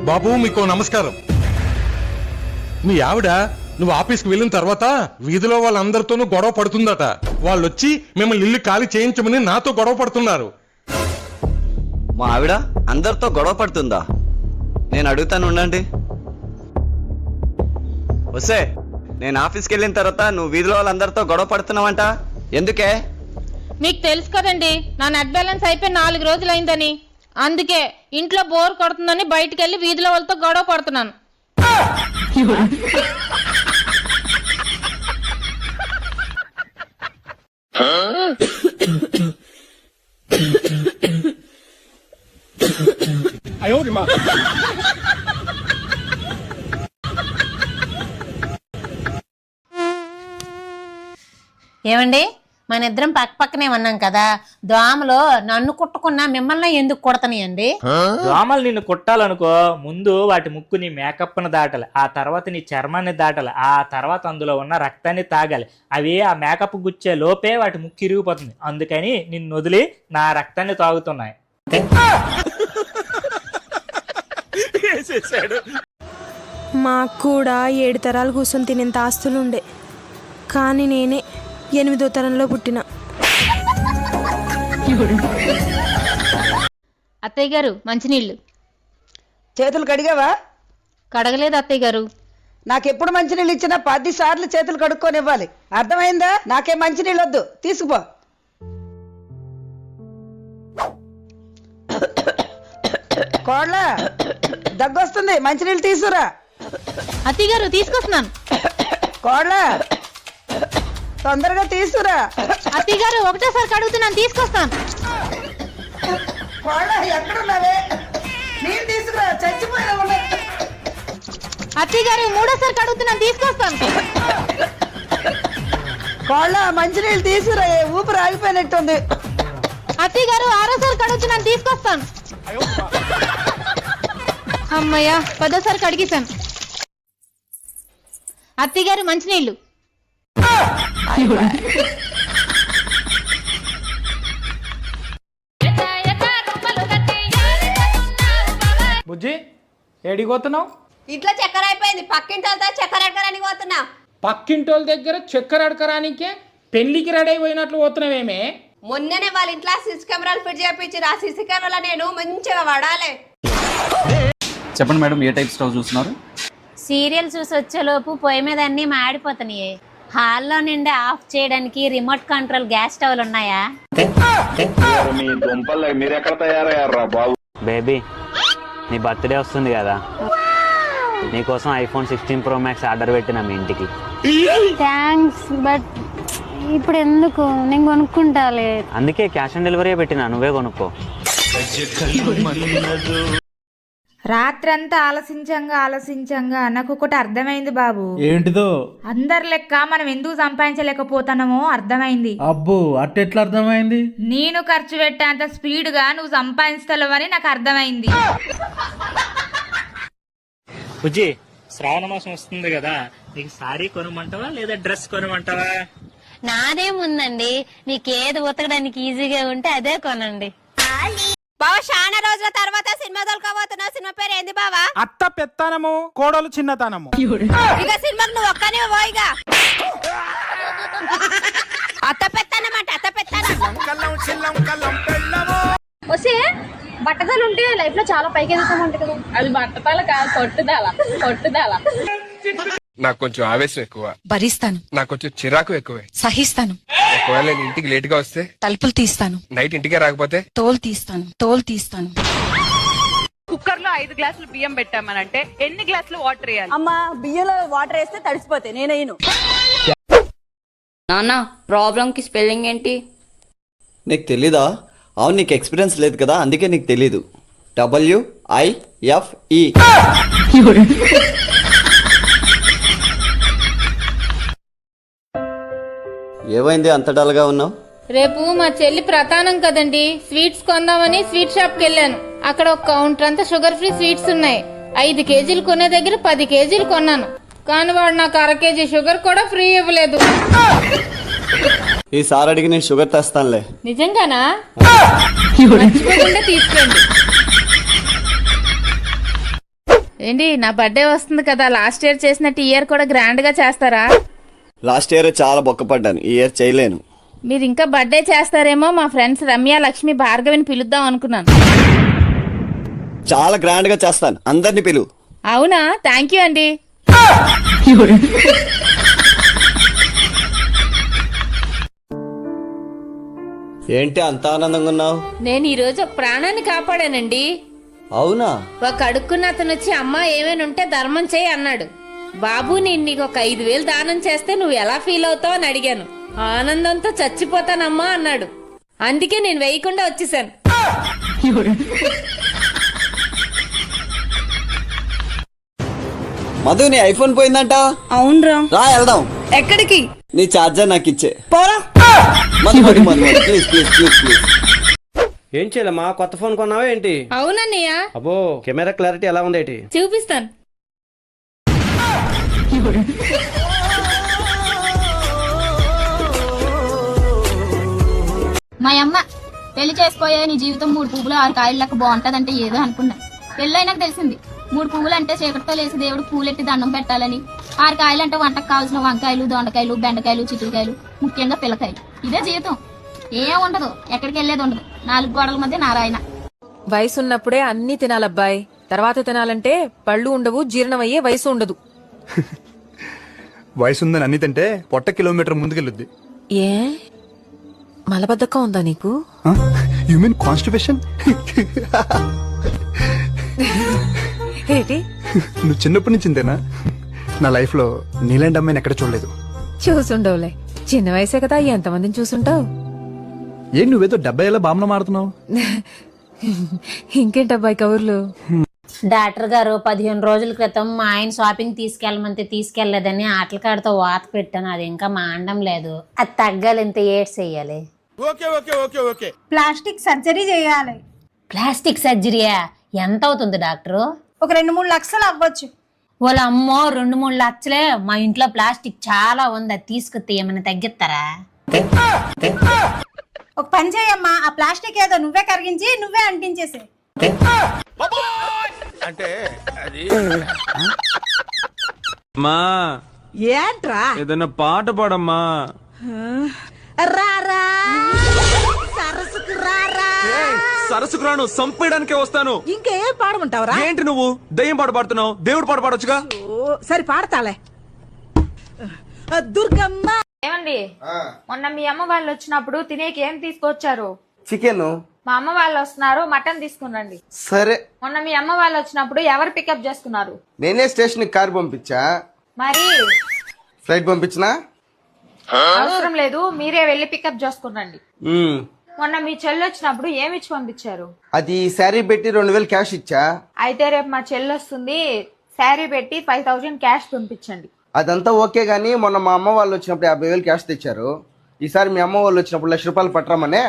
బాబు మీకు నమస్కారం. మీ ఆవిడ నువ్వు ఆఫీస్కి వెళ్ళిన తర్వాత వీధిలో వాళ్ళందరితోనూ గొడవ పడుతుందట. వాళ్ళు వచ్చి మిమ్మల్ని ఇల్లు ఖాళీ చేయించమని నాతో గొడవ పడుతున్నారు. మా ఆవిడ అందరితో గొడవ పడుతుందా? నేను అడుగుతాను, ఉండండి. వస్తే నేను ఆఫీస్కి వెళ్ళిన తర్వాత నువ్వు వీధిలో వాళ్ళందరితో గొడవ పడుతున్నావంట, ఎందుకే? మీకు తెలుసు కదండి నా నెట్ బ్యాలెన్స్ అయిపోయి 4 రోజులు అయిందని. అందుకే ఇంట్లో బోర్ కొడుతుందని బయటికి వెళ్ళి వీధిలో వాళ్ళతో గొడవ పడుతున్నాను. ఏమండి, మన ఇద్దరం పక్క పక్కనే ఉన్నాం కదా, దోమలు నన్ను కుట్టుకున్నా మిమ్మల్ని ఎందుకు కుడతాయండి? దోమలు నిన్ను కుట్టాలనుకో, ముందు వాటి ముక్కు నీ మేకప్ను దాటాలి, ఆ తర్వాత నీ చర్మాన్ని దాటాలి, ఆ తర్వాత అందులో ఉన్న రక్తాన్ని తాగాలి. అవి ఆ మేకప్ గుచ్చే లోపే వాటి ముక్కు ఇరిగిపోతుంది. అందుకని నిన్ను వదిలి నా రక్తాన్ని తాగుతున్నాయి. మాకు కూడా 7 తరాలు కూర్చొని తినేంత ఆస్తులుండే, కానీ నేనే 8వ తరంలో పుట్టిన. అత్తయ్య గారు మంచినీళ్ళు. చేతులు కడిగావా? కడగలేదు అత్తయ్య గారు. నాకెప్పుడు మంచినీళ్ళు ఇచ్చినా 10 సార్లు చేతులు కడుక్కొని ఇవ్వాలి, అర్థమైందా? నాకేం మంచినీళ్ళు వద్దు, తీసుకుపో. కోళ్ళ దగ్గొస్తుంది, మంచినీళ్ళు తీసుకురా. అత్తయ్య గారు తీసుకొస్తున్నాను. కోళ్ళ తొందరగా తీసుకురా. అత్తయ్య గారు ఒకటేసారి కడుగుతున్నాను, తీసుకొస్తాను. కోళ్ళ ఎక్కడున్నావే? నీళ్ళు తీసుకురా, చచ్చిపోయినా. అత్తయ్య గారు మూడోసారి కడుగుతున్నాను, తీసుకొస్తాను. కోళ్ళ మంచినీళ్ళు తీసుకురా, ఊపిరి ఆగిపోయినట్టుంది. అత్తయ్య గారు 6ఓసారి కడుగుతున్నాను, తీసుకొస్తాను. అమ్మయ్యా 10ఓసారి కడిగేశాను. అత్తయ్య గారు మంచినీళ్ళు. బుజ్జి ఏడిపోతున్నావు? ఇంట్లో చక్కెర అయిపోయింది, పక్కింటి వాళ్ళతో చక్కెర అడగడానికి పోతున్నా. పక్కింటోళ్ళ దగ్గర చక్కెర అడకరానికే పెళ్లికి రెడీ అయిపోయినట్లు పోతున్నావేమే? మొన్ననే వాళ్ళ ఇంట్లో సీసీ కెమెరాలు ఫిట్ చేయించారు. ఆ సీసీ కెమెరా నేను మంచిగా వాడాలి. చెప్పండి మేడం, ఏ టైప్ స్టవ్ చూస్తున్నారు? సీరియల్ చూసి వచ్చేలోపు పొయ్యి మీద అన్ని మాడిపోతున్నాయి. హాల్లో నుండి ఆఫ్ చేయడానికి రిమోట్ కంట్రోల్ గ్యాస్ స్టవ్లు ఉన్నాయా? బేబీ, నీ బర్త్డే వస్తుంది కదా, నీకోసం iPhone 16 Pro Max ఆర్డర్ పెట్టినా మీ ఇంటికి. థ్యాంక్స్, బట్ ఇప్పుడు ఎందుకు? నేను కొనుక్కుంటాలే. అందుకే క్యాష్ ఆన్ డెలివరీ పెట్టినా, నువ్వే కొనుక్కో. రాత్రంతా ఆలోచించంగా నాకు ఒకటి అర్థమైంది బాబు. ఏంటిదో? అందరి లెక్క మనం ఎందుకు సంపాదించలేకపోతానమో అర్థమైంది. అబ్బో, అట్టెట్లా అర్థమైంది? నేను ఖర్చు పెట్టేంత స్పీడ్ గా నువ్వు సంపాదించలేవని నాకు అర్థమైంది. బుజ్జి, శ్రావణ మాసం వస్తుంది కదా, నీకు సారీ కొనమంటావా లేదా డ్రెస్ కొనమంటావా? నాదేముందండి, మీకేది ఉతకడానికి ఈజీగా ఉంటే అదే కొనండి. బావా, చాలా రోజుల తర్వాత సినిమా తోలుకోబోతున్నా. సినిమా పేరు ఏంది బావా? అత్త పెత్తనము, కోడలు చిన్నతనము. ఇక సినిమాకి నువ్వు ఒక్కనే పోయిగా. అత్త పెత్తనం అంటే అత్త పెత్తనం. వస్తే బట్టతలు ఉంటే లైఫ్ లో చాలా పైకి ఎదుగుతామంట కదా. అది బట్టతల కాదు, కొట్టుదల. నాకు కొంచెం ఆవేశం ఎక్కువ, భరిస్తాను. నాకు కొంచెం చిరాకు ఎక్కువే, సహిస్తాను. ఒకవేళ నేను ఇంటికి లేట్ గా వస్తే తలుపులు తీస్తాను. నైట్ ఇంటికే రాకపోతే తోలు తీస్తాను. కుక్కర్ లో 5 గ్లాసులు బియ్యం పెట్టామనంటే ఎన్ని గ్లాసులు వాటర్ వేయాలి? అమ్మా, బియ్యంలో వాటర్ వేస్తే తడిసిపోతాయి, నేనైను. నాన్న, ప్రాబ్లం కి స్పెల్లింగ్ ఏంటి? నీకు తెలీదా? అవును, నీకు ఎక్స్పీరియన్స్ లేదు కదా, అందుకే నీకు తెలీదు. WIFE. ఏమైంది అంత డల్గా ఉన్నావు? రేపు మా చెల్లి ప్రతానం కదండి, స్వీట్స్ కొందామని స్వీట్ షాప్ కి వెళ్ళాను. అక్కడ ఒక కౌంటర్ అంతా షుగర్ ఫ్రీ స్వీట్స్ ఉన్నాయి. 5 కేజీలు కొనే దగ్గర 10 కేజీలు కొన్నాను, కానీ వాడు నాకు 1/2 కేజీ షుగర్ కూడా ఫ్రీ ఇవ్వలేదు. ఈసారి అడిగి నేను షుగర్ తెస్తానులే. నిజంగానా? మర్చిపోకుండా తీసుకెళ్ళండి. ఏంటి నా బర్త్డే వస్తుంది కదా, లాస్ట్ ఇయర్ చేసినట్టు ఇయర్ కూడా గ్రాండ్ గా చేస్తారా? లాస్ట్ ఇయర్ చాలా బొక్కపడ్డాను, ఈ ఇయర్ చేయలేను. మీరు ఇంకా బర్త్డే చేస్తారేమో, మా ఫ్రెండ్స్ రమ్య, లక్ష్మి, భార్గవిని పిలుద్దాం అనుకున్నాను. చాలా గ్రాండ్ గా చేస్తాను, అందరిని పిలువు. అవునా? థ్యాంక్ యూ అండి. ఏంటి అంత ఆనందంగా ఉన్నావు? నేను ఈ రోజు ఒక ప్రాణాన్ని కాపాడానండి. అవునా? ఒక అడుక్కున్న అతను వచ్చి అమ్మా ఏమైనా ఉంటే ధర్మం చేయి అన్నాడు. బాబు నేను నీకు ఒక 5,000 దానం చేస్తే నువ్వు ఎలా ఫీల్ అవుతావు అని అడిగాను. ఆనందంతో చచ్చిపోతానమ్మా అన్నాడు. అందుకే నేను వేయకుండా వచ్చేసాను. మధు, నీ ఐఫోన్ పోయిందంట. అవునరా. రా వెళ్దాం. ఎక్కడికి? నీ చార్జర్ నాకు ఇచ్చే. పోరా. Madhu Madhu Madhu Madhu, please please please please. ఏం చేయలేమా, కొత్త ఫోన్ కొన్నావా ఏంటి? అవునన్నయ్య. అబ్బో, కెమెరా క్లారిటీ ఎలా ఉంది ఏంటి? చూపిస్తాను. మా అమ్మ పెళ్లి చేసుకోయే నీ జీవితం 3 పువ్వులు 6 కాయలు లెక్క బాగుంటదంటే ఏదో అనుకున్నా. పెళ్ళైనాక తెలిసింది 3 పువ్వులు అంటే చీకటితో లేసి దేవుడు పూలెట్టి దండం పెట్టాలని, 6 కాయలు అంటే వంటకు కావాల్సిన వంకాయలు, దొండకాయలు, బెండకాయలు, చిక్కుడుకాయలు, ముఖ్యంగా పిల్లకాయలు. ఇదే జీవితం. ఏం ఉండదు, ఎక్కడికి వెళ్ళేది ఉండదు, 4 గోడల మధ్య నారాయణ. వయసు ఉన్నప్పుడే అన్ని తినాలబ్బాయి, తర్వాత తినాలంటే పళ్ళు ఉండవు, జీర్ణమయ్యే వయసు ఉండదు. వయసు ఉందని అన్ని తింటే పొట్ట కిలోమీటర్ ముందుకెళ్ళుద్ది. ఏ మలబద్ధకం ఉందా నీకు? You mean constipation? ఏంటి? నువ్వు చిన్నప్పటి నుంచి ఇంతేనా? నా లైఫ్ లో నీలాంటి అమ్మాయిని ఎక్కడ చూడలేదు. చూసుండవులే, చిన్న వయసే కదా, ఎంతమందిని చూసుంటావు. ఏం నువ్వేదో 70 ఏళ్ళ బామ్మ మారుతున్నావు? ఇంకేంటబ్బాయి కబుర్లు? డాక్టర్ గారు 15 రోజుల క్రితం మా ఆయన షాపింగ్ తీసుకెళ్ళమంటే తీసుకెళ్లేదని ఆటల కాడితో వాత పెట్టాను. అది ఇంకా మాండం లేదు. అది తగ్గాలి, ఇంత ఏడ్స్ చెయ్యాలి. ప్లాస్టిక్ సర్జరీ చేయాలి. ప్లాస్టిక్ సర్జరీయా? ఎంత అవుతుంది డాక్టరు? ఒక 2-3 లక్షలు అవ్వచ్చు. వాళ్ళ అమ్మో, 2-3 లక్షలే? మా ఇంట్లో ప్లాస్టిక్ చాలా ఉంది, అది తీసుకొస్తే ఏమైనా తగ్గిస్తారా? ఒక పని చేయమ్మా, ఆ ప్లాస్టిక్ ఏదో నువ్వే కరిగించి నువ్వే అంటించేసే. మా ఏంట్రా? ఏదైనా పాట పాడమ్మా. రారా సరసుకు రారా. సరస్సుకు రాను, సంపేయడానికే వస్తాను. ఇంకేం పాడమంటావరా? ఏంటి నువ్వు దయ్యం పాట పాడుతున్నావు? దేవుడు పాట పాడొచ్చుగా. సరే పాడతాలే. దుర్గమ్మ. ఏమండి, మొన్న మీ అమ్మ వాళ్ళు వచ్చినప్పుడు తినేకి ఏం తీసుకొచ్చారు? చికెన్. మా అమ్మ వాళ్ళు వస్తున్నారు, మటన్ తీసుకురండి. సరే. మొన్న మీ అమ్మ వాళ్ళు వచ్చినప్పుడు ఎవరు పికప్ చేసుకున్నారు? నేనే స్టేషన్ కి కార్ పంపించా. మరి ఫ్లైట్ పంపించినా? అవసరం లేదు, మీరే వెళ్ళి పికప్ చేసుకురండి. మొన్న మీ చెల్లి వచ్చినప్పుడు ఏమి ఇచ్చి పంపించారు? అది శారీ పెట్టి 2000 క్యాష్ ఇచ్చా. అయితే రేపు మా చెల్లి వస్తుంది, శారీ పెట్టి 5000 క్యాష్ పంపించండి. అదంతా ఓకే గానీ మొన్న మా అమ్మ వాళ్ళు వచ్చినప్పుడు 50,000 క్యాష్ తెచ్చారు. ఈసారి మీ అమ్మ వాళ్ళు వచ్చినప్పుడు 1,00,000 రూపాయలు పట్టరామనే.